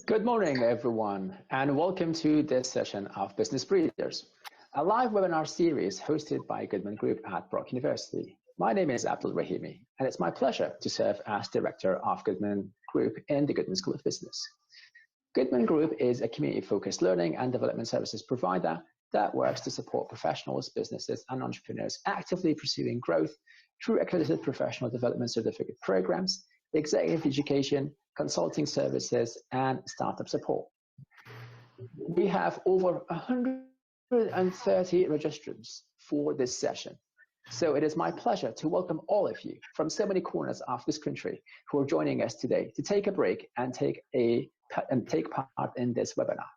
Good morning, everyone, and welcome to this session of Business Breeders, a live webinar series hosted by Goodman Group at Brock University. My name is Abdul Rahimi, and it's my pleasure to serve as Director of Goodman Group in the Goodman School of Business. Goodman Group is a community-focused learning and development services provider that works to support professionals, businesses, and entrepreneurs actively pursuing growth through accredited professional development certificate programs, executive education, consulting services, and startup support. We have over 130 registrants for this session. So it is my pleasure to welcome all of you from so many corners of this country who are joining us today to take a break and take part in this webinar.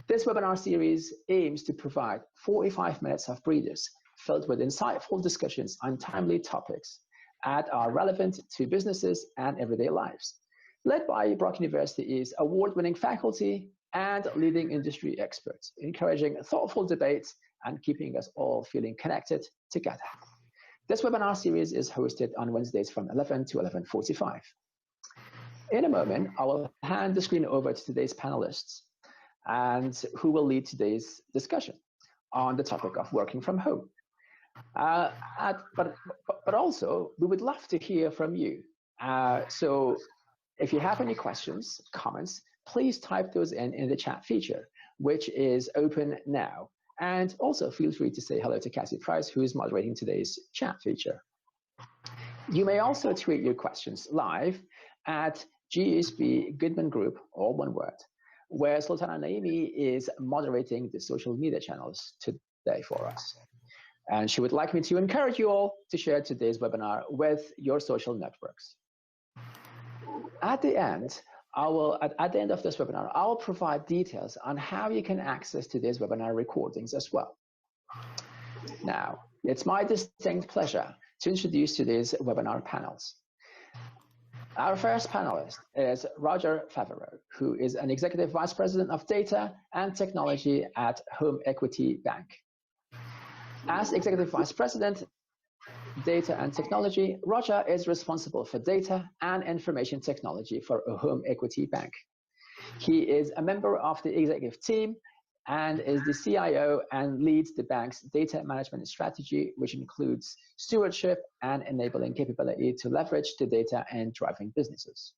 This webinar series aims to provide 45 minutes of breeders filled with insightful discussions on timely topics that are relevant to businesses and everyday lives. Led by Brock University's award-winning faculty and leading industry experts, encouraging thoughtful debates and keeping us all feeling connected together. This webinar series is hosted on Wednesdays from 11 to 11:45. In a moment, I will hand the screen over to today's panelists and who will lead today's discussion on the topic of working from home. But also, we would love to hear from you. So if you have any questions, comments, please type those in the chat feature, which is open now. And also feel free to say hello to Cassie Price, who is moderating today's chat feature. You may also tweet your questions live at GSB Goodman Group, all one word, where Sultana Naimi is moderating the social media channels today for us. And she would like me to encourage you all to share today's webinar with your social networks. At the end of this webinar, I'll provide details on how you can access today's webinar recordings as well. Now, it's my distinct pleasure to introduce today's webinar panels. Our first panelist is Roger Favero, who is an Executive Vice President of Data and Technology at HomeEquity Bank. As Executive Vice President, Data and Technology, Roger is responsible for data and information technology for HomeEquity Bank. He is a member of the executive team and is the CIO and leads the bank's data management strategy, which includes stewardship and enabling capability to leverage the data in driving businesses.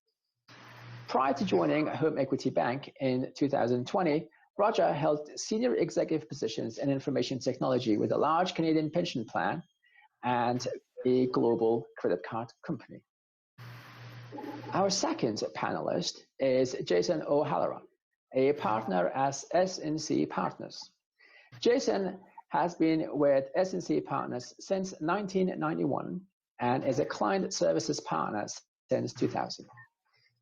Prior to joining HomeEquity Bank in 2020, Roger held senior executive positions in information technology with a large Canadian pension plan and a global credit card company. Our second panelist is Jason O'Halloran, a partner at S&C Partners. Jason has been with S&C Partners since 1991 and is a client services partner since 2000.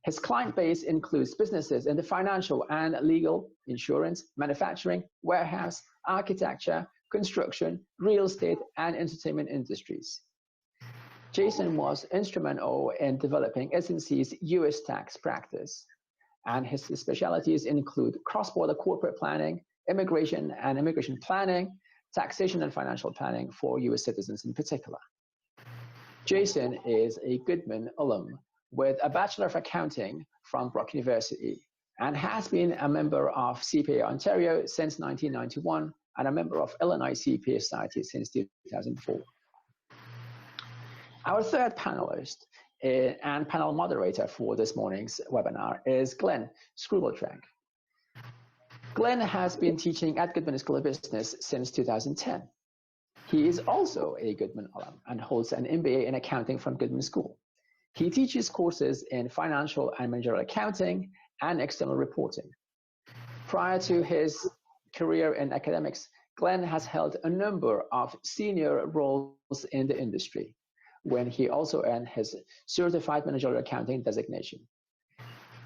His client base includes businesses in the financial and legal, insurance, manufacturing, warehouse, architecture, construction, real estate, and entertainment industries. Jason was instrumental in developing S&C's US tax practice, and his specialties include cross-border corporate planning, immigration and immigration planning, taxation and financial planning for US citizens in particular. Jason is a Goodman alum with a Bachelor of Accounting from Brock University and has been a member of CPA Ontario since 1991 and a member of Illinois CPA Society since 2004. Our third panelist and panel moderator for this morning's webinar is Glenn Skrubbeltrang. Glenn has been teaching at Goodman School of Business since 2010. He is also a Goodman alum and holds an MBA in accounting from Goodman School. He teaches courses in financial and managerial accounting and external reporting. Prior to his career in academics, Glenn has held a number of senior roles in the industry, when he also earned his Certified Managerial Accounting designation.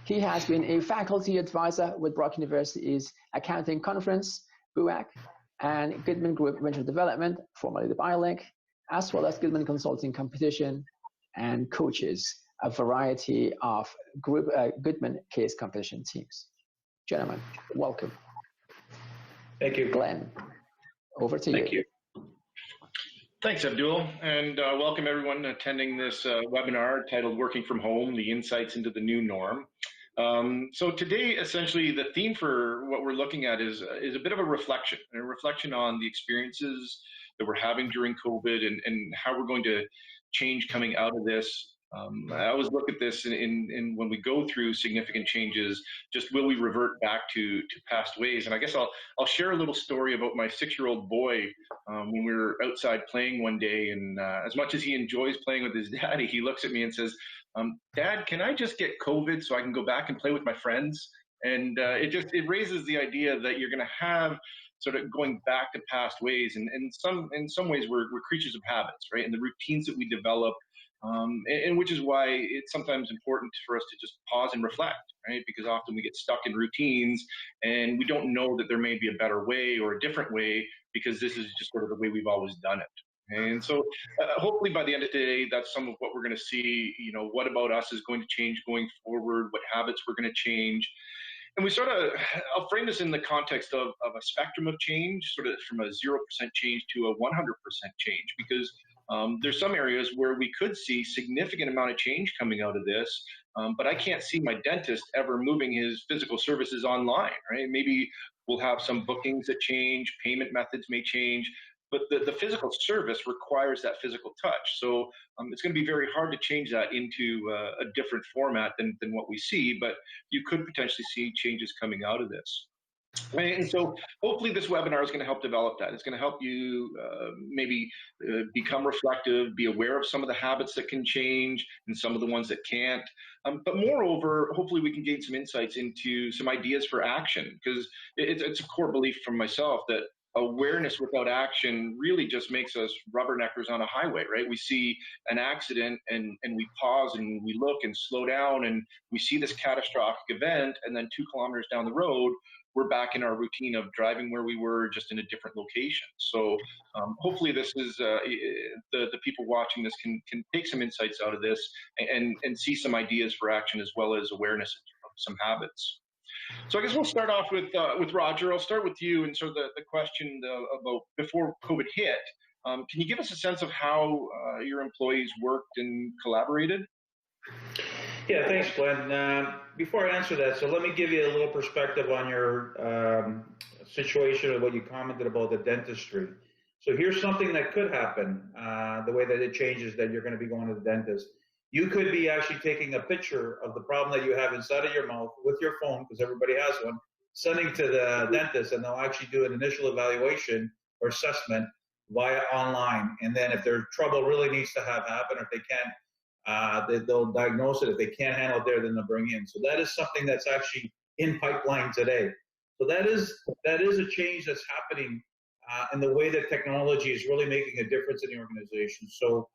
He has been a faculty advisor with Brock University's Accounting Conference, BUAC, and Goodman Group Venture Development, formerly the BioLink, as well as Goodman Consulting Competition, and coaches a variety of Goodman case competition teams. Gentlemen, welcome. Thank you. Glenn, over to you. Thank you. Thanks, Abdul, and welcome everyone attending this webinar titled Working from Home, the Insights into the New Norm. So today, essentially, the theme for what we're looking at is a bit of a reflection on the experiences that we're having during COVID and how we're going to change coming out of this. I always look at this in when we go through significant changes, just will we revert back to past ways? And I guess I'll share a little story about my 6-year-old boy when we were outside playing one day, and as much as he enjoys playing with his daddy, he looks at me and says, Dad, can I just get COVID so I can go back and play with my friends? And it raises the idea that you're going to have sort of going back to past ways, and in some ways we're creatures of habits, right? And the routines that we develop, and which is why it's sometimes important for us to just pause and reflect, right? Because often we get stuck in routines and we don't know that there may be a better way or a different way because this is just sort of the way we've always done it. And so hopefully by the end of the day, that's some of what we're going to see. You know, what about us is going to change going forward, what habits we're going to change. And we sort of, I'll frame this in the context of a spectrum of change, sort of from a 0% change to a 100% change, because there's some areas where we could see significant amount of change coming out of this, but I can't see my dentist ever moving his physical services online, right? Maybe we'll have some bookings that change, payment methods may change, but the physical service requires that physical touch. So it's going to be very hard to change that into a different format than what we see, but you could potentially see changes coming out of this. Right? And so hopefully this webinar is going to help develop that. It's going to help you maybe become reflective, be aware of some of the habits that can change and some of the ones that can't. But moreover, hopefully we can gain some insights into some ideas for action, because it's a core belief from myself that awareness without action really just makes us rubberneckers on a highway, right? We see an accident and we pause and we look and slow down and we see this catastrophic event, and then 2 kilometers down the road, we're back in our routine of driving where we were, just in a different location. So hopefully this is the people watching this can take some insights out of this and see some ideas for action as well as awareness of some habits. So I guess we'll start off with Roger. I'll start with you and sort of the question about before COVID hit. Can you give us a sense of how your employees worked and collaborated? Yeah, thanks, Glenn. Before I answer that, so let me give you a little perspective on your situation of what you commented about the dentistry. So here's something that could happen, the way that it changes, that you're going to be going to the dentist. You could be actually taking a picture of the problem that you have inside of your mouth with your phone, because everybody has one, sending to the dentist, and they'll actually do an initial evaluation or assessment via online. And then if their trouble really needs to happen, or if they can't, they'll diagnose it. If they can't handle it there, then they'll bring in. So that is something that's actually in pipeline today. So that is a change that's happening in the way that technology is really making a difference in the organization. So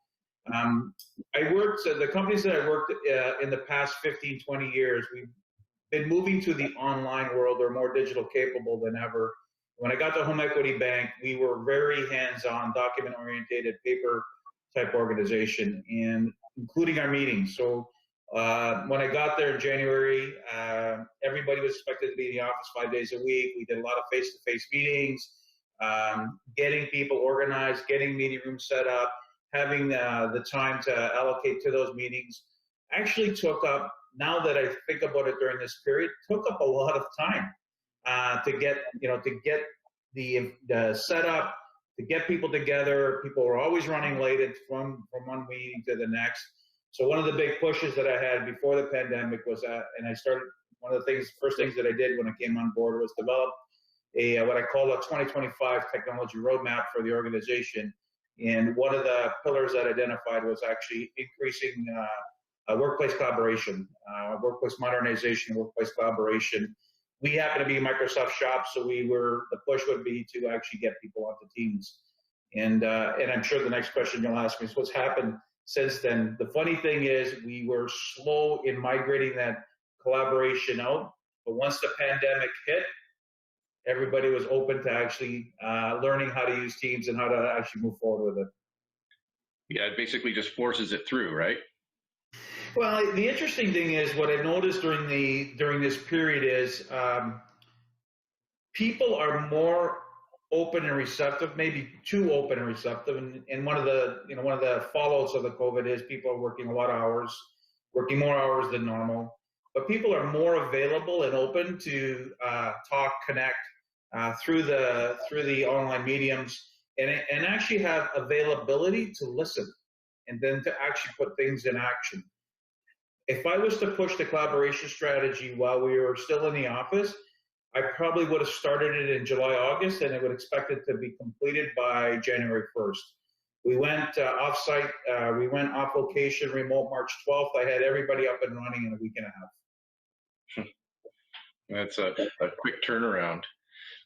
the companies that I worked in the past 15, 20 years, we've been moving to the online world. They're more digital capable than ever. When I got to HomeEquity Bank, we were very hands-on, document-oriented, paper-type organization, and including our meetings. So when I got there in January, everybody was expected to be in the office 5 days a week. We did a lot of face-to-face meetings, getting people organized, getting meeting rooms set up, having the time to allocate to those meetings actually took up, now that I think about it during this period, took up a lot of time to get the setup, to get people together. People were always running late from one meeting to the next. So one of the big pushes that I had before the pandemic was that, and I started, one of the first things that I did when I came on board was develop what I call a 2025 technology roadmap for the organization. And one of the pillars that I identified was actually increasing workplace collaboration, workplace modernization, workplace collaboration. We happen to be Microsoft Shop, so the push would be to actually get people onto Teams. And I'm sure the next question you'll ask me is what's happened since then. The funny thing is we were slow in migrating that collaboration out, but once the pandemic hit, everybody was open to actually learning how to use Teams and how to actually move forward with it. Yeah, it basically just forces it through, right? Well, the interesting thing is what I noticed during this period is people are more open and receptive, maybe too open and receptive. And one of the fallouts of the COVID is people are working a lot of hours, working more hours than normal. but people are more available and open to talk, connect through the online mediums, and actually have availability to listen, and then to actually put things in action. If I was to push the collaboration strategy while we were still in the office, I probably would have started it in July, August, and I would expect it to be completed by January 1st. We went off-site, we went off location, remote March 12th. I had everybody up and running in a week and a half. That's a quick turnaround.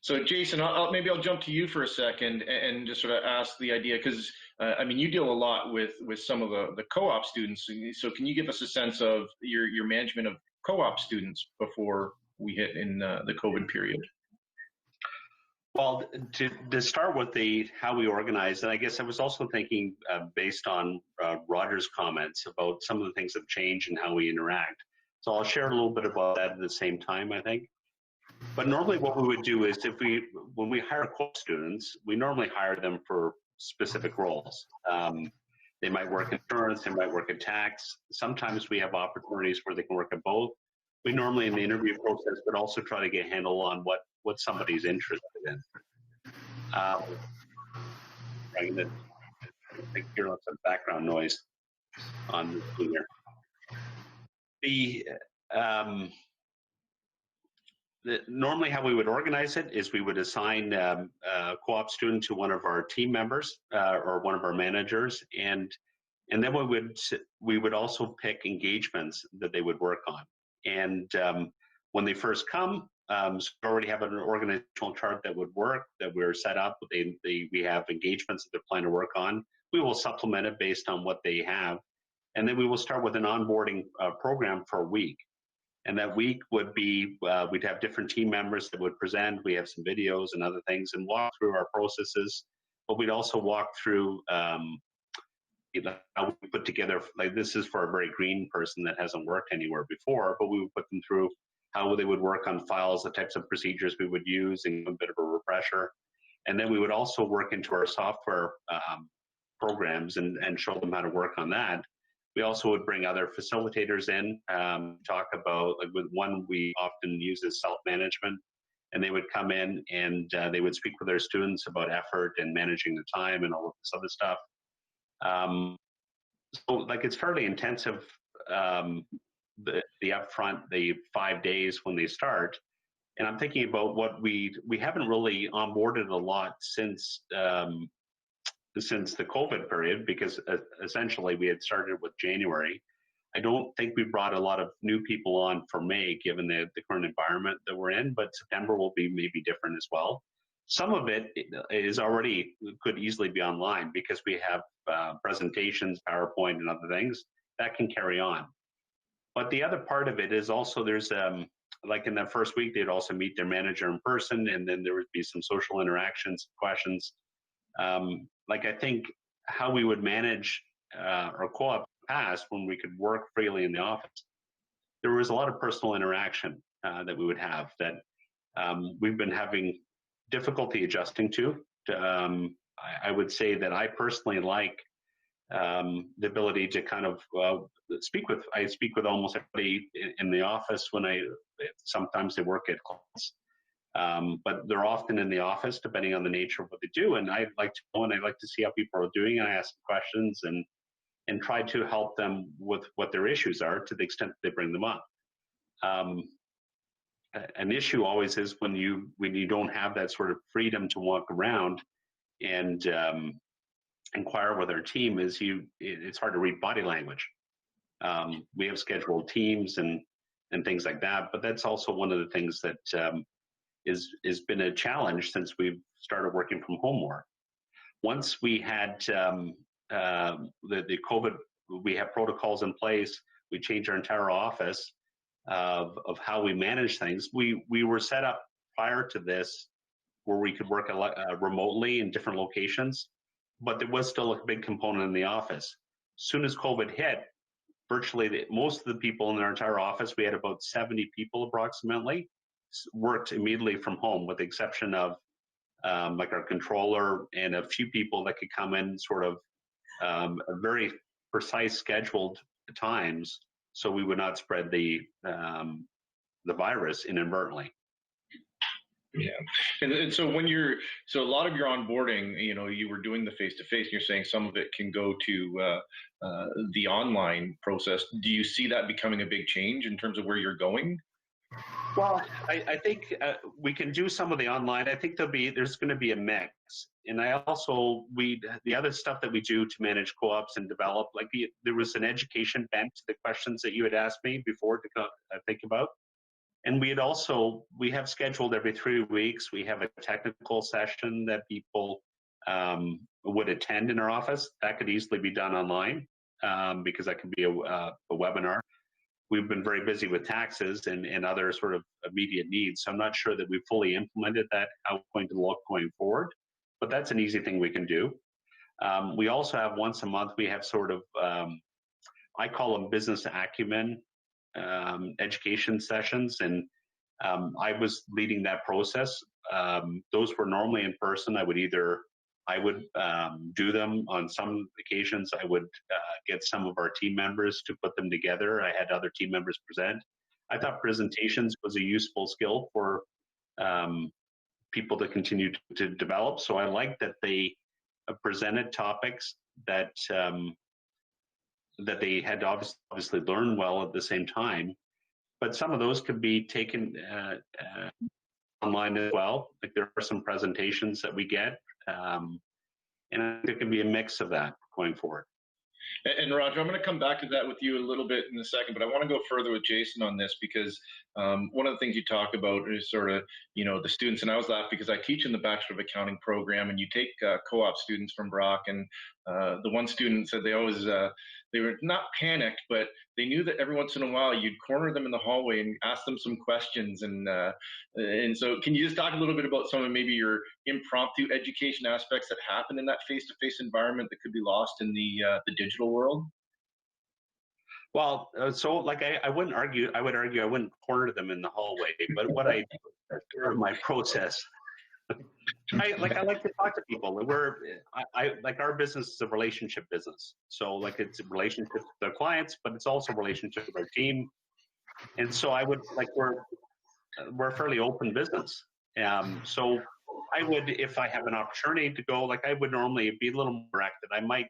So Jason, maybe I'll jump to you for a second and just sort of ask the idea, because I mean, you deal a lot with some of the co-op students. So can you give us a sense of your management of co-op students before we hit in the COVID period? Well, to start with how we organize, and I guess I was also thinking based on Roger's comments about some of the things that have changed and how we interact. So I'll share a little bit about that at the same time, I think. But normally what we would do is when we hire co-op students, we normally hire them for specific roles. They might work in insurance, they might work in tax. Sometimes we have opportunities where they can work at both. We normally in the interview process would also try to get a handle on what somebody's interested in. I'm going to hear some background noise on the screen here. Normally how we would organize it is we would assign a co-op student to one of our team members or one of our managers, and then we would also pick engagements that they would work on. And when they first come, so we already have an organizational chart that would work, that we're set up. We have engagements that they're planning to work on. We will supplement it based on what they have. And then we will start with an onboarding program for a week. And that week would be, we'd have different team members that would present. We have some videos and other things and walk through our processes. But we'd also walk through how we put together, like this is for a very green person that hasn't worked anywhere before, but we would put them through how they would work on files, the types of procedures we would use, and a bit of a refresher. And then we would also work into our software programs and show them how to work on that. We also would bring other facilitators in, talk about, like with one we often use is self-management, and they would come in and they would speak with their students about effort and managing the time and all of this other stuff. So like it's fairly intensive, the upfront, the 5 days when they start. And I'm thinking about what we haven't really onboarded a lot since the COVID period, because essentially we had started with January. I don't think we brought a lot of new people on for May, given the current environment that we're in, but September will be maybe different as well. Some of it is already, could easily be online because we have presentations, PowerPoint and other things that can carry on. But the other part of it is also there's, like in that first week, they'd also meet their manager in person, and then there would be some social interactions, questions. Like I think how we would manage our co-op past when we could work freely in the office, there was a lot of personal interaction that we would have that we've been having difficulty adjusting to. I would say that I personally like the ability to kind of I speak with almost everybody in the office when sometimes they work at clients. But they're often in the office depending on the nature of what they do. And I like to know, and I like to see how people are doing, and I ask questions and try to help them with what their issues are to the extent that they bring them up. An issue always is when you don't have that sort of freedom to walk around and inquire with our team, it's hard to read body language. We have scheduled teams and things like that, but that's also one of the things that has been a challenge since we've started working from home more. Once we had the COVID, we have protocols in place. We changed our entire office of how we manage things. We were set up prior to this where we could work remotely in different locations, but there was still a big component in the office. As soon as COVID hit, virtually most of the people in our entire office, we had about 70 people approximately, worked immediately from home, with the exception of like our controller and a few people that could come in sort of very precise scheduled times so we would not spread the virus inadvertently. Yeah, and so so a lot of your onboarding, you were doing the face-to-face, and you're saying some of it can go to the online process. Do you see that becoming a big change in terms of where you're going? Well, I think we can do some of the online. I think there's going to be a mix. And I also, the other stuff that we do to manage co-ops and develop, like there was an education bent to the questions that you had asked me before to think about. And we have scheduled every 3 weeks, we have a technical session that people would attend in our office. That could easily be done online because that could be a webinar. We've been very busy with taxes and other sort of immediate needs. So I'm not sure that we've fully implemented that, how it's going to look going forward, but that's an easy thing we can do. We also have once a month, we have sort of, I call them business acumen education sessions. And I was leading that process. Those were normally in person. I would do them on some occasions. I would get some of our team members to put them together. I had other team members present. I thought presentations was a useful skill for people to continue to develop. So I like that they presented topics that that they had obviously learned well at the same time. But some of those could be taken online as well. Like there are some presentations that we get. And there can be a mix of that going forward. And Roger, I'm going to come back to that with you a little bit in a second, but I want to go further with Jason on this because one of the things you talk about is sort of, the students, and I was laughing because I teach in the Bachelor of Accounting program, and you take co-op students from Brock, and the one student said they always, they were not panicked, but they knew that every once in a while you'd corner them in the hallway and ask them some questions. And so can you just talk a little bit about some of maybe your impromptu education aspects that happen in that face-to-face environment that could be lost in the digital world? Well, so like I wouldn't argue, I wouldn't corner them in the hallway, but what I do in my process, I like to talk to people. I like our business is a relationship business. So like it's a relationship with our clients, but it's also a relationship with our team. And so I would we're a fairly open business. So I would, if I have an opportunity to go, like I would normally be a little more active. I might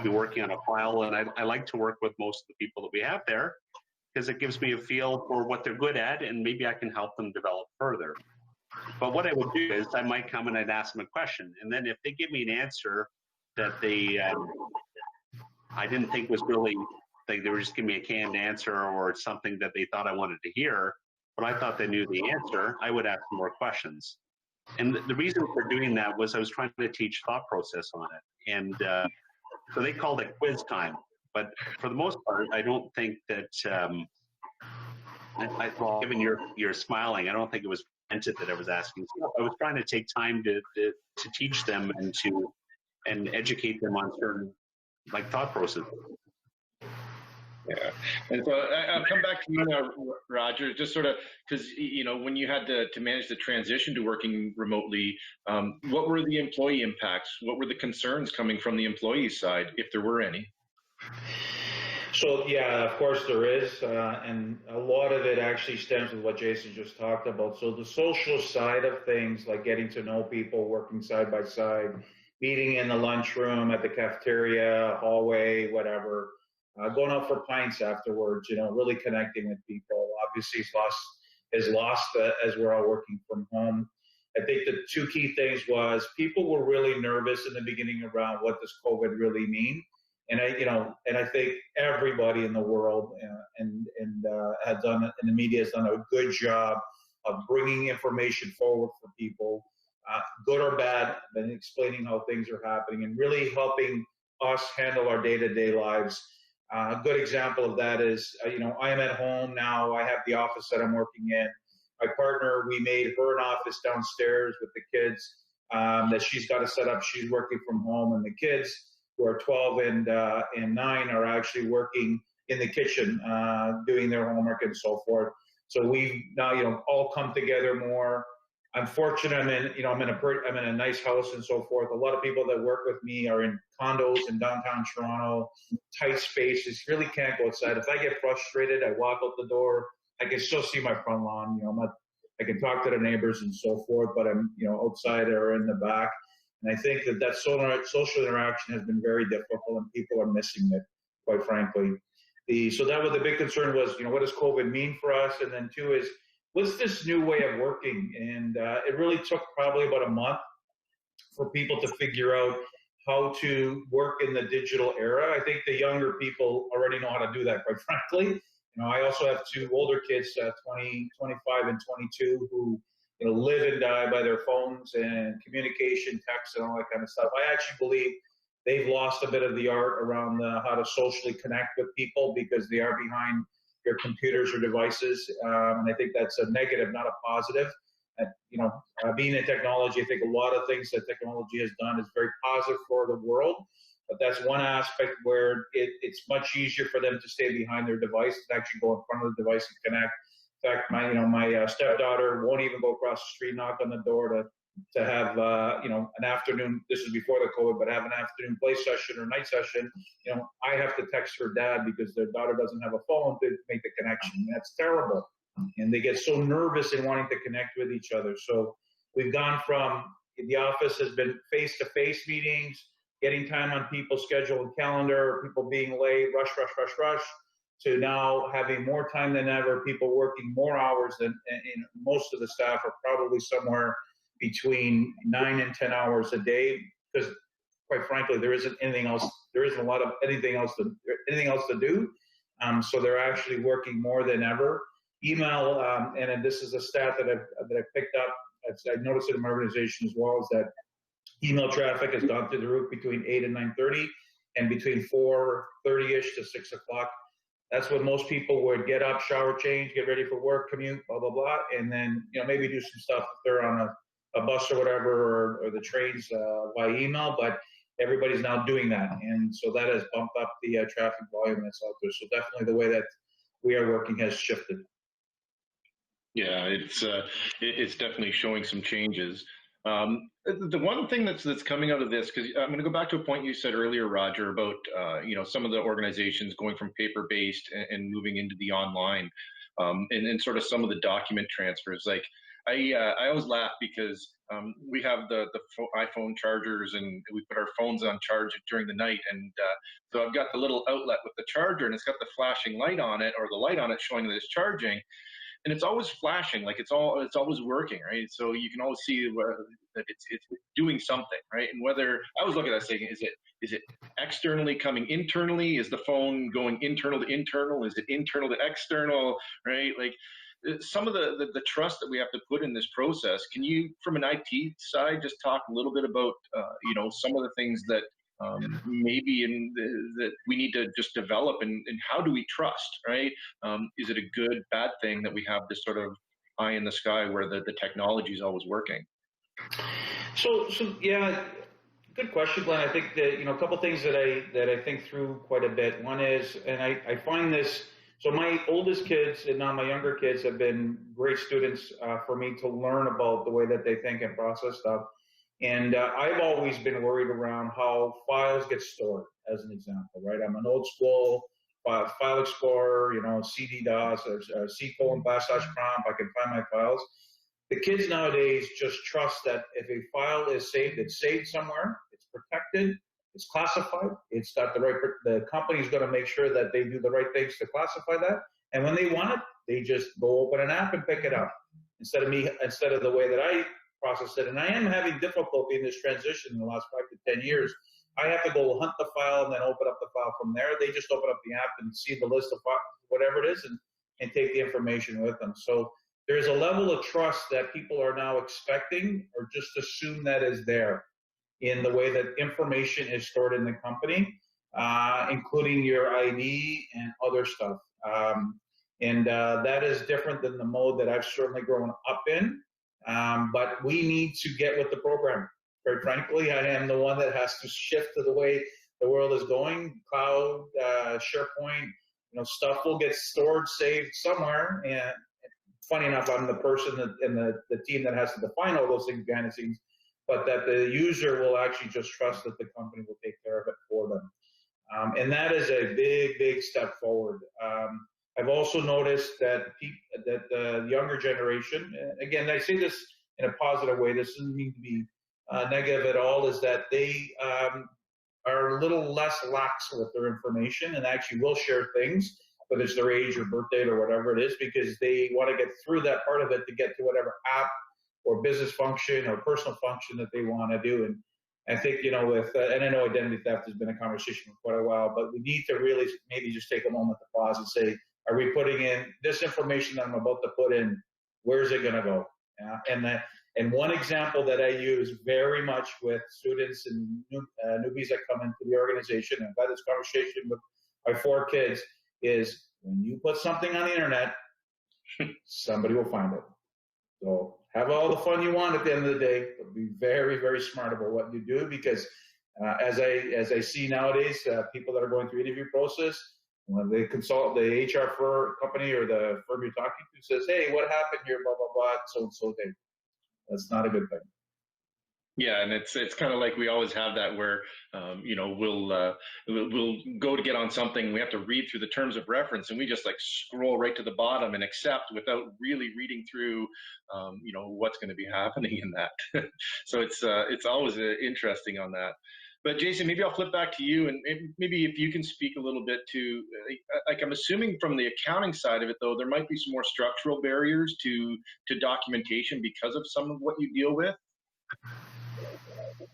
be working on a file, and I like to work with most of the people that we have there because it gives me a feel for what they're good at, and maybe I can help them develop further. But what I would do is I might come and I'd ask them a question, and then if they give me an answer that I didn't think was really, like they were just giving me a canned answer or something that they thought I wanted to hear, but I thought they knew the answer, I would ask more questions. And the reason for doing that was I was trying to teach thought process on it. And so they called it quiz time. But for the most part, I don't think that, well, given you're smiling, I don't think it was meant that I was asking stuff. I was trying to take time to teach them and educate them on certain thought processes. Yeah, and so I'll come back to you now, Roger, just sort of because, when you had to manage the transition to working remotely, what were the employee impacts? What were the concerns coming from the employee side, if there were any? So, yeah, of course there is, and a lot of it actually stems with what Jason just talked about. So the social side of things, like getting to know people, working side by side, meeting in the lunchroom, at the cafeteria, hallway, whatever, going out for pints afterwards, really connecting with people. Obviously, is lost as we're all working from home. I think the two key things was people were really nervous in the beginning around what does COVID really mean. And I think everybody in the world had done it, and the media has done a good job of bringing information forward for people, good or bad, and explaining how things are happening and really helping us handle our day-to-day lives. A good example of that is, I am at home now. I have the office that I'm working in. My partner, we made her an office downstairs with the kids that she's got to set up. She's working from home, and the kids, who are 12 and 9, are actually working in the kitchen, doing their homework and so forth. So we've now, all come together more. I'm fortunate. I'm in a nice house and so forth. A lot of people that work with me are in condos in downtown Toronto, tight spaces. Really can't go outside. If I get frustrated, I walk out the door. I can still see my front lawn. I can talk to the neighbors and so forth, but I'm outside or in the back. And I think that social interaction has been very difficult, and people are missing it, quite frankly. So that was the big concern was, what does COVID mean for us? And then two is, what's this new way of working? And it really took probably about a month for people to figure out how to work in the digital era. I think the younger people already know how to do that, quite frankly. I also have two older kids, 20, 25, and 22, who live and die by their phones and communication, text, and all that kind of stuff. I actually believe they've lost a bit of the art around how to socially connect with people because they are behind their computers or devices, and I think that's a negative, not a positive. Being in technology, I think a lot of things that technology has done is very positive for the world, but that's one aspect where it's much easier for them to stay behind their device and actually go in front of the device and connect. In fact, my stepdaughter won't even go across the street, knock on the door to have an afternoon. This is before the COVID, but have an afternoon play session or night session. I have to text her dad because their daughter doesn't have a phone to make the connection. That's terrible, and they get so nervous in wanting to connect with each other. So we've gone from the office has been face-to-face meetings, getting time on people's schedule and calendar, people being late, rush, to now having more time than ever, people working more hours than, and most of the staff are probably somewhere between 9 and 10 hours a day, because quite frankly, there isn't anything else. There isn't a lot of anything else to do. So they're actually working more than ever. Email, and this is a stat that I picked up. I noticed it in my organization as well, is that email traffic has gone through the roof between 8 and 9:30, and between 4:30ish to 6 o'clock. That's when most people would get up, shower, change, get ready for work, commute, blah, blah, blah, and then maybe do some stuff if they're on a bus or whatever, or the trains by email, but everybody's now doing that. And so that has bumped up the traffic volume that's out there. So definitely the way that we are working has shifted. Yeah, it's definitely showing some changes. The one thing that's coming out of this, because I'm going to go back to a point you said earlier, Roger, about some of the organizations going from paper-based and moving into the online, and sort of some of the document transfers. Like I always laugh because we have the iPhone chargers, and we put our phones on charge during the night, and so I've got the little outlet with the charger, and it's got the flashing light on it, or the light on it showing that it's charging. And it's always flashing, like it's always working, right? So you can always see that it's doing something, right? And whether I was looking at that saying, is it externally coming internally? Is the phone going internal to internal? Is it internal to external, right? Like some of the trust that we have to put in this process. Can you, from an IT side, just talk a little bit about some of the things that maybe that we need to just develop, and how do we trust, right? Is it a good, bad thing that we have this sort of eye in the sky where the technology is always working? So yeah, good question, Glenn. I think that a couple things that I think through quite a bit. One is, and I find this. So my oldest kids and now my younger kids have been great students for me to learn about the way that they think and process stuff. And I've always been worried around how files get stored, as an example, right? I'm an old school file explorer, CD DOS or C:/prompt. I can find my files. The kids nowadays just trust that if a file is saved, it's saved somewhere, it's protected, it's classified, it's got the company's going to make sure that they do the right things to classify that. And when they want it, they just go open an app and pick it up instead of the way that I process it. And I am having difficulty in this transition in the last 5 to 10 years. I have to go hunt the file and then open up the file from there. They just open up the app and see the list of files, whatever it is, and take the information with them. So there's a level of trust that people are now expecting, or just assume that is there in the way that information is stored in the company, including your ID and other stuff. That is different than the mode that I've certainly grown up in. But we need to get with the program. Quite frankly, I am the one that has to shift to the way the world is going. Cloud, SharePoint, stuff will get stored, saved somewhere, and funny enough, I'm the person that, in the team that has to define all those things behind the scenes, but that the user will actually just trust that the company will take care of it for them. And that is a big, big step forward. I've also noticed that the younger generation, again, I say this in a positive way, this doesn't mean to be negative at all, is that they are a little less lax with their information and actually will share things, whether it's their age or birth date or whatever it is, because they want to get through that part of it to get to whatever app or business function or personal function that they want to do. And I think, you know, with, and I know identity theft has been a conversation for quite a while, but we need to really maybe just take a moment to pause and say, are we putting in this information that I'm about to put in, where's it going to go? And one example that I use very much with students and newbies that come into the organization, and I've had this conversation with my 4 kids, is when you put something on the internet, somebody will find it. So have all the fun you want at the end of the day, but be very, very smart about what you do, because as I see nowadays, people that are going through interview process, when they consult the HR company or the firm you're talking to says, hey, what happened here, blah, blah, blah, so day. That's not a good thing. Yeah, and it's kind of like we always have that where, you know, we'll go to get on something, we have to read through the terms of reference, and we just like scroll right to the bottom and accept without really reading through, you know, what's going to be happening in that. So it's always interesting on that. But Jason, maybe I'll flip back to you, and maybe if you can speak a little bit to, like, I'm assuming from the accounting side of it, though, there might be some more structural barriers to documentation because of some of what you deal with.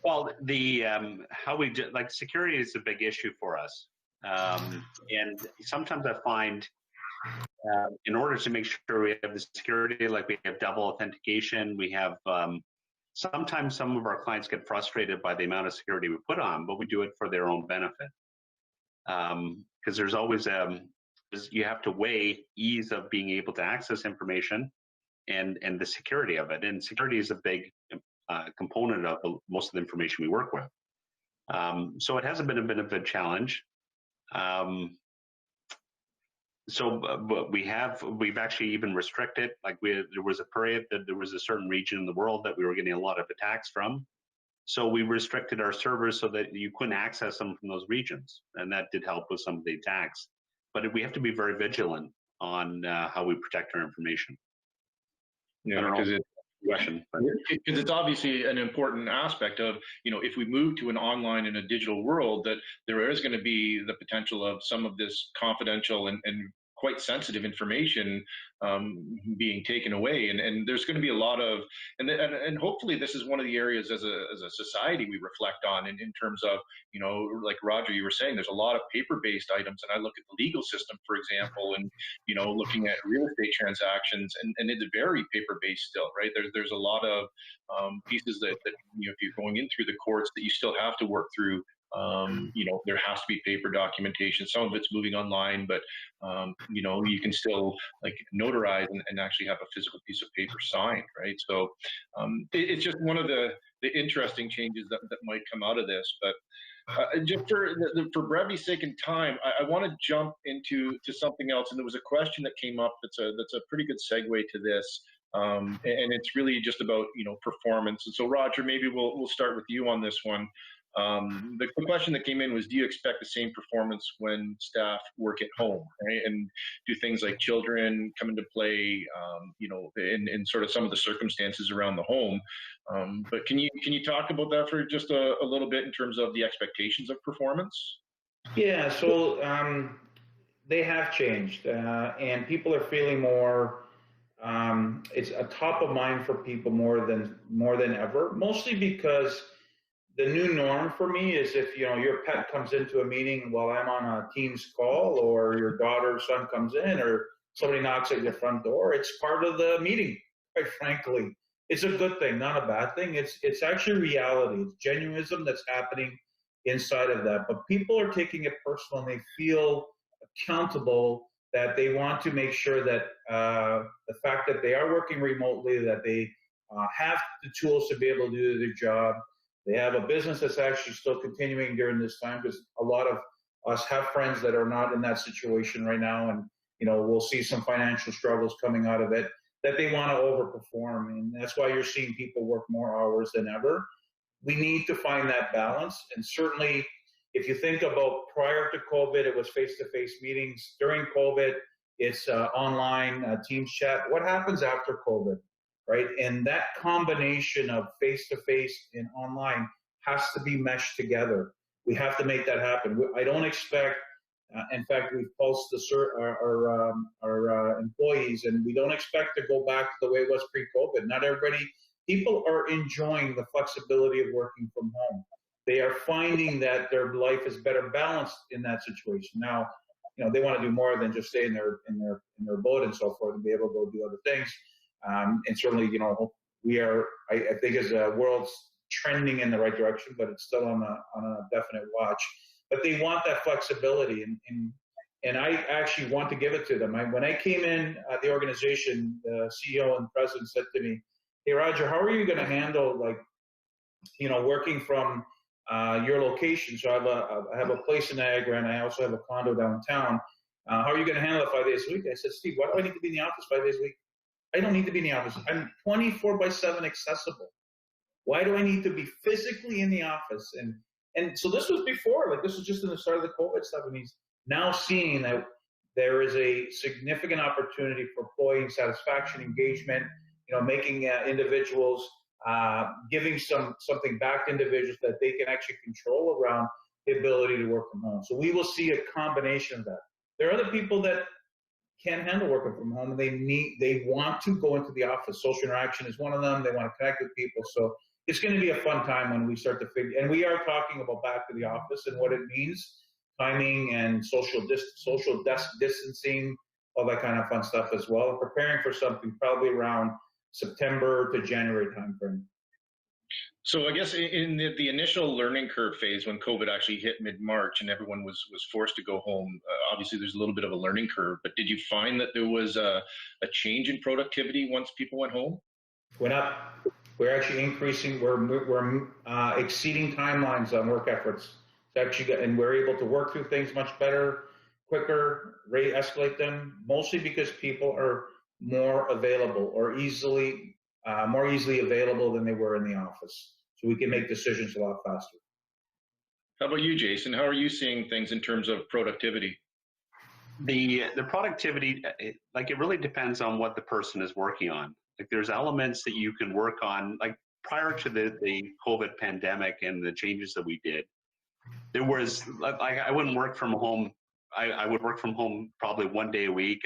Well, the how we do, like, security is a big issue for us, and sometimes I find in order to make sure we have the security, like we have double authentication, we have sometimes some of our clients get frustrated by the amount of security we put on, but we do it for their own benefit. Because there's always, you have to weigh ease of being able to access information and the security of it. And security is a big component of most of the information we work with. So it hasn't been a bit of a challenge. But we've actually even restricted, like there was a period that there was a certain region in the world that we were getting a lot of attacks from. So we restricted our servers so that you couldn't access them from those regions. And that did help with some of the attacks. But we have to be very vigilant on how we protect our information. Yeah, because it's obviously an important aspect of, you know, if we move to an online and a digital world, that there is going to be the potential of some of this confidential and quite sensitive information being taken away, and there's going to be a lot of, and hopefully this is one of the areas as a society we reflect on in terms of, you know, like Roger, you were saying, there's a lot of paper-based items, and I look at the legal system, for example, and, you know, looking at real estate transactions, and it's very paper-based still, right? There's a lot of pieces that, you know, if you're going in through the courts, that you still have to work through. You know, there has to be paper documentation. Some of it's moving online, but you know, you can still like notarize and actually have a physical piece of paper signed, right? So it's just one of the interesting changes that might come out of this. But just for brevity's sake and time, I want to jump into something else. And there was a question that came up that's a pretty good segue to this. And it's really just about, you know, performance. And so Roger, maybe we'll start with you on this one. The question that came in was, do you expect the same performance when staff work at home, right? And do things like children come into play, you know, in sort of some of the circumstances around the home? But can you talk about that for just a little bit in terms of the expectations of performance? Yeah, so they have changed, and people are feeling more. It's a top of mind for people more than ever, mostly because the new norm for me is if, you know, your pet comes into a meeting while I'm on a Teams call, or your daughter or son comes in, or somebody knocks at your front door, it's part of the meeting, quite frankly. It's a good thing, not a bad thing. It's actually reality. It's genuinism that's happening inside of that. But people are taking it personal, and they feel accountable, that they want to make sure that the fact that they are working remotely, that they have the tools to be able to do their job. They have a business that's actually still continuing during this time, because a lot of us have friends that are not in that situation right now, and, you know, we'll see some financial struggles coming out of it. that they want to overperform. And that's why you're seeing people work more hours than ever. We need to find that balance. And certainly, if you think about prior to COVID, it was face-to-face meetings. During COVID, it's online Teams chat. What happens after COVID, right? And that combination of face-to-face and online has to be meshed together. We have to make that happen. I don't expect, in fact, we've pulsed our employees, and we don't expect to go back to the way it was pre-COVID. Not everybody, people are enjoying the flexibility of working from home. They are finding that their life is better balanced in that situation. Now, you know, they want to do more than just stay in their boat and so forth and be able to go do other things. And certainly, you know, we are, I think as a world's trending in the right direction, but it's still on a definite watch. But they want that flexibility, and I actually want to give it to them. When I came in at the organization, the CEO and president said to me, "Hey, Roger, how are you going to handle, like, you know, working from your location?" So I have a place in Niagara, and I also have a condo downtown. How are you going to handle it 5 days a week? I said, "Steve, why do I need to be in the office 5 days a week? I don't need to be in the office. I'm 24/7 accessible. Why do I need to be physically in the office?" And so this was before, like, this was just in the start of the COVID stuff, and he's now seeing that there is a significant opportunity for employee satisfaction, engagement, you know, making individuals, giving something back to individuals that they can actually control around the ability to work from home. So we will see a combination of that. There are other people that can't handle working from home, and they want to go into the office. Social interaction is one of them. They want to connect with people. So it's going to be a fun time when we start to figure, and we are talking about back to the office and what it means, timing and social distancing, all that kind of fun stuff as well, and preparing for something probably around September to January timeframe. So I guess in the initial learning curve phase, when COVID actually hit mid-March and everyone was forced to go home, obviously there's a little bit of a learning curve, but did you find that there was a change in productivity once people went home? Went up. We're actually increasing. We're exceeding timelines on work efforts. It's actually, and we're able to work through things much better, quicker, escalate them, mostly because people are more available or more easily available than they were in the office. So we can make decisions a lot faster. How about you, Jason? How are you seeing things in terms of productivity? The productivity, it really depends on what the person is working on. Like, there's elements that you can work on, like prior to the COVID pandemic and the changes that we did, there was, I wouldn't work from home. I would work from home probably 1 day a week.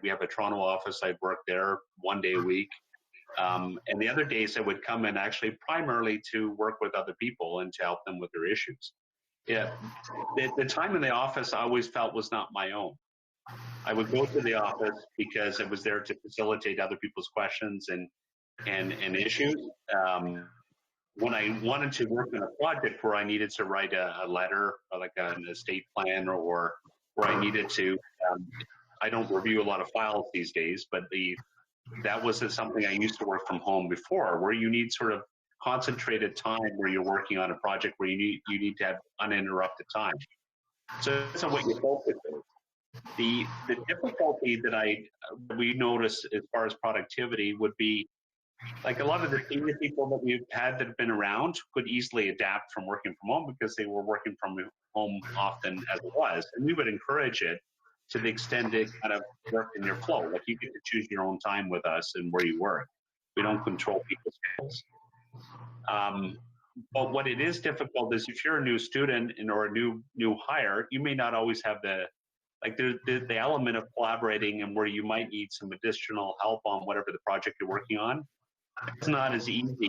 We have a Toronto office. I'd work there 1 day a week. And the other days I would come in actually primarily to work with other people and to help them with their issues. Yeah, the time in the office I always felt was not my own. I would go to the office because I was there to facilitate other people's questions and issues. When I wanted to work on a project where I needed to write a letter, like an estate plan, or where I needed to, I don't review a lot of files these days, but that was something I used to work from home before, where you need sort of concentrated time where you're working on a project where you need to have uninterrupted time. So that's what your focus is. The difficulty that we notice as far as productivity would be, like, a lot of the senior people that we've had that have been around could easily adapt from working from home because they were working from home often as it was. And we would encourage it to the extent it kind of work in your flow. Like, you get to choose your own time with us and where you work. We don't control people's schedules. But what it is difficult is if you're a new student or a new hire, you may not always have the element of collaborating and where you might need some additional help on whatever the project you're working on. It's not as easy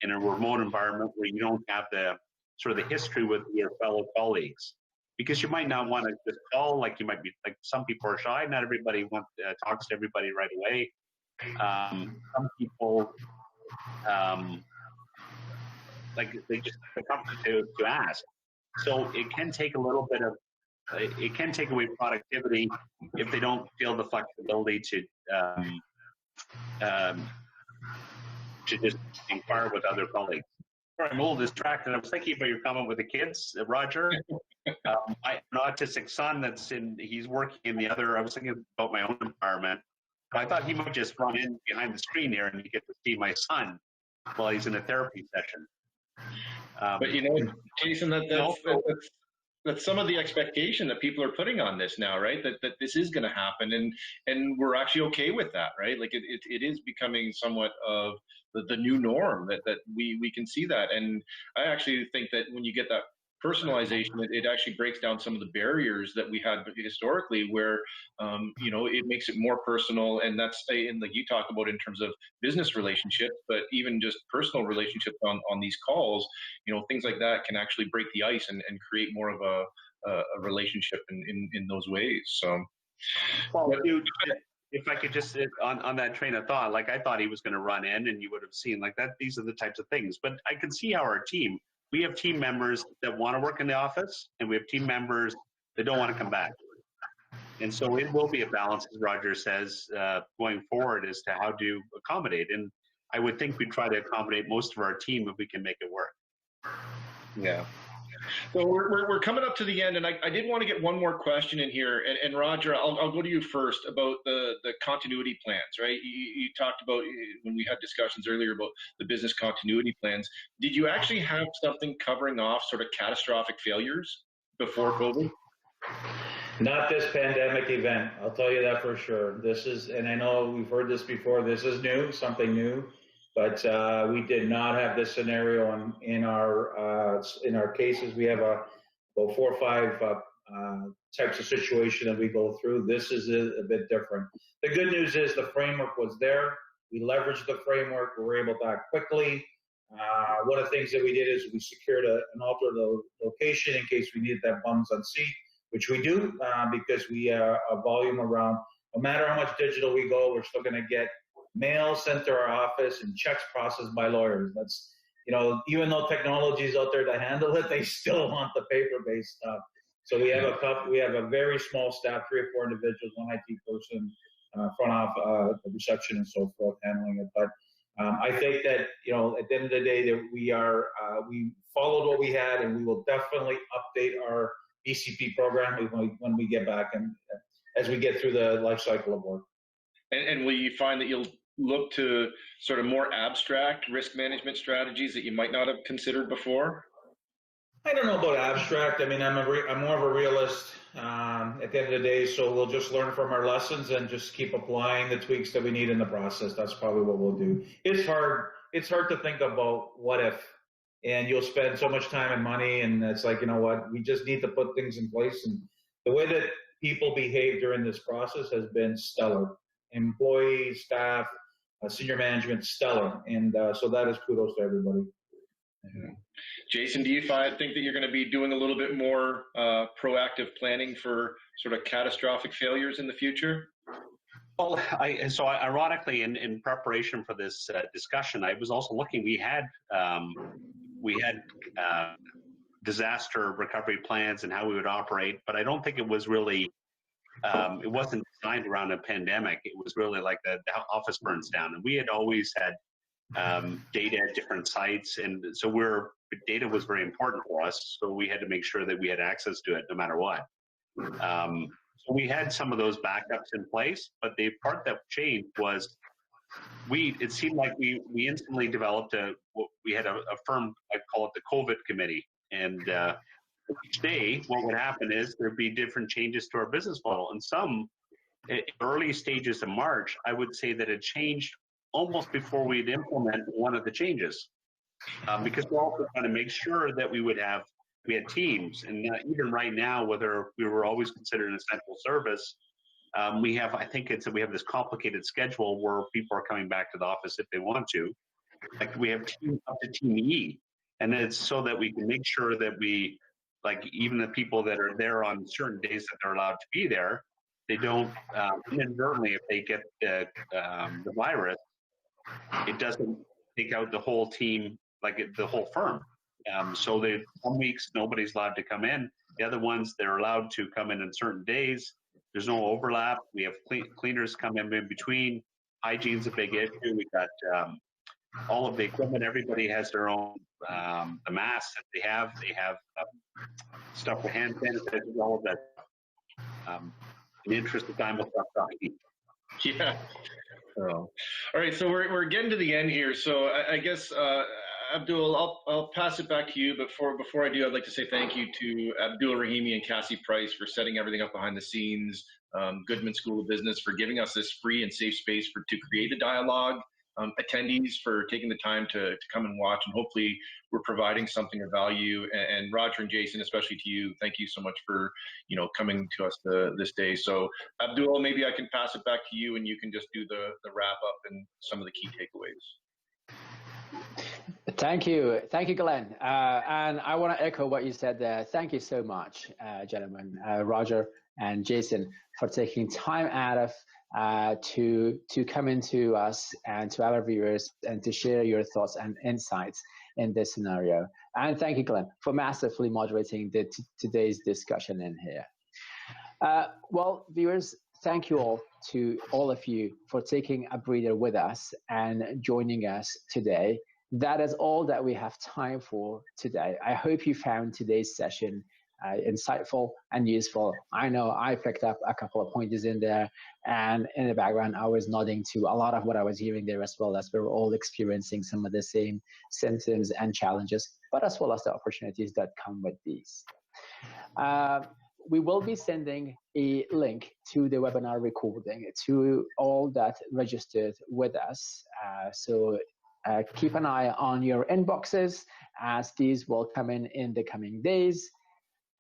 in a remote environment where you don't have the sort of the history with your fellow colleagues, because you might not want to just call, like, you might be, like, some people are shy. Not everybody talks to everybody right away. Some people, they just come to ask. So it can take a little bit of, it can take away productivity if they don't feel the flexibility to just inquire with other colleagues. I'm a little distracted. I was thinking about your comment with the kids, Roger. I have an autistic son he's working in the other. I was thinking about my own environment. I thought he might just run in behind the screen here and you get to see my son while he's in a therapy session. But you know, Jason, that's some of the expectation that people are putting on this now, right? That this is going to happen, and we're actually okay with that, right? Like it is becoming somewhat of the new norm that we can see that. And I actually think that when you get that personalization, it actually breaks down some of the barriers that we had historically, where you know, it makes it more personal. And that's in, like you talk about, in terms of business relationships, but even just personal relationships on these calls, you know, things like that can actually break the ice and create more of a relationship in those ways. So, well, dude, if I could just on that train of thought, like I thought he was going to run in and you would have seen like that. These are the types of things, but I can see how our team, we have team members that want to work in the office, and we have team members that don't want to come back. And so it will be a balance, as Roger says, going forward, as to how to accommodate. And I would think we'd try to accommodate most of our team if we can make it work. Yeah. So we're coming up to the end, and I did want to get one more question in here. And Roger, I'll go to you first about the continuity plans, right? You talked about, when we had discussions earlier about the business continuity plans, did you actually have something covering off sort of catastrophic failures before COVID? Not this pandemic event, I'll tell you that for sure. This is, and I know we've heard this before, this is new, something new, but we did not have this scenario in our cases. We have about 4 or 5 types of situation that we go through. This is a bit different. The good news is the framework was there. We leveraged the framework. We were able to act quickly. One of the things that we did is we secured an alternate location in case we needed that bums on seat, which we do, because we have a volume around, no matter how much digital we go, we're still going to get mail sent to our office and checks processed by lawyers. That's, you know, even though technology is out there to handle it, they still want the paper-based stuff. So we have a very small staff, 3 or 4 individuals, 1 IT person, front off, reception and so forth, handling it. But I think that, you know, at the end of the day, that we followed what we had, and we will definitely update our BCP program when we get back and as we get through the life cycle of work. And will you find that you'll look to sort of more abstract risk management strategies that you might not have considered before? I don't know about abstract. I mean, I'm more of a realist at the end of the day, so we'll just learn from our lessons and just keep applying the tweaks that we need in the process. That's probably what we'll do. It's hard to think about what if, and you'll spend so much time and money, and it's like, you know what, we just need to put things in place. And the way that people behave during this process has been stellar. Employees, staff, senior management, stellar. And so that is kudos to everybody. Mm-hmm. Jason, do you think that you're going to be doing a little bit more proactive planning for sort of catastrophic failures in the future? Well, so ironically, in preparation for this discussion, I was also looking. We had disaster recovery plans and how we would operate, but I don't think it was really. It wasn't designed around a pandemic. It was really like the office burns down, and we had always had data at different sites, and so data was very important for us. So we had to make sure that we had access to it no matter what. So we had some of those backups in place, but the part that changed was it seemed like we instantly developed we had a firm, I call it the COVID committee, and each day what would happen is there'd be different changes to our business model. And some early stages of March, I would say that it changed almost before we'd implement one of the changes, because we're also trying to make sure that we had teams. And even right now, whether we were always considered an essential service, we have this complicated schedule where people are coming back to the office if they want to. Like we have up to Team E, and it's so that we can make sure that we, like, even the people that are there on certain days that they're allowed to be there, they don't inadvertently, if they get the virus, it doesn't take out the whole team, like the whole firm. So some weeks nobody's allowed to come in. The other ones, they're allowed to come in on certain days. There's no overlap. We have cleaners come in between. Hygiene's a big issue. We got all of the equipment. Everybody has their own the masks that they have. They have stuff for hand sanitizer, all of that. In the interest of time, we'll stop talking. Yeah. Oh. All right, so we're getting to the end here. So I guess Abdul, I'll pass it back to you. Before I do, I'd like to say thank you to Abdul Rahimi and Cassie Price for setting everything up behind the scenes. Goodman School of Business for giving us this free and safe space to create a dialogue. Attendees for taking the time to come and watch, and hopefully we're providing something of value. And Roger and Jason, especially to you, thank you so much for coming to us this day. So Abdul, maybe I can pass it back to you, and you can just do the wrap up and some of the key takeaways. Thank you, Glenn. And I want to echo what you said there. Thank you so much, gentlemen, Roger and Jason, for taking time out of to come into us and to our viewers and to share your thoughts and insights in this scenario. And thank you, Glenn, for massively moderating today's discussion in here. Well, viewers, thank you all to all of you for taking a breather with us and joining us today. That is all that we have time for today. I hope you found today's session insightful and useful. I know I picked up a couple of pointers in there, and in the background I was nodding to a lot of what I was hearing there, as well as we were all experiencing some of the same symptoms and challenges, but as well as the opportunities that come with these. We will be sending a link to the webinar recording to all that registered with us. So keep an eye on your inboxes, as these will come in the coming days.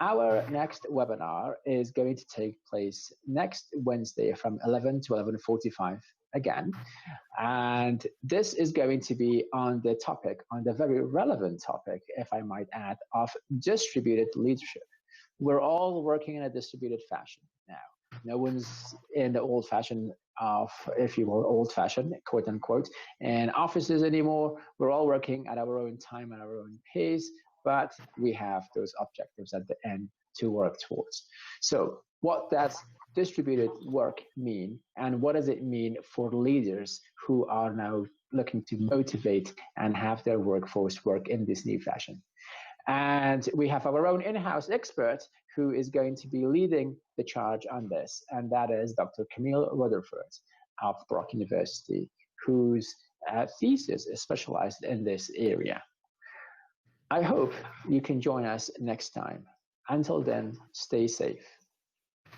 Our next webinar is going to take place next Wednesday from 11 to 11:45 again. And this is going to be on the very relevant topic, if I might add, of distributed leadership. We're all working in a distributed fashion now. No one's in the old-fashioned if you will, old-fashioned, quote unquote, in offices anymore. We're all working at our own time and our own pace, but we have those objectives at the end to work towards. So what does distributed work mean, and what does it mean for leaders who are now looking to motivate and have their workforce work in this new fashion? And we have our own in-house expert who is going to be leading the charge on this, and that is Dr. Camille Rutherford of Brock University, whose thesis is specialized in this area. I hope you can join us next time. Until then, stay safe.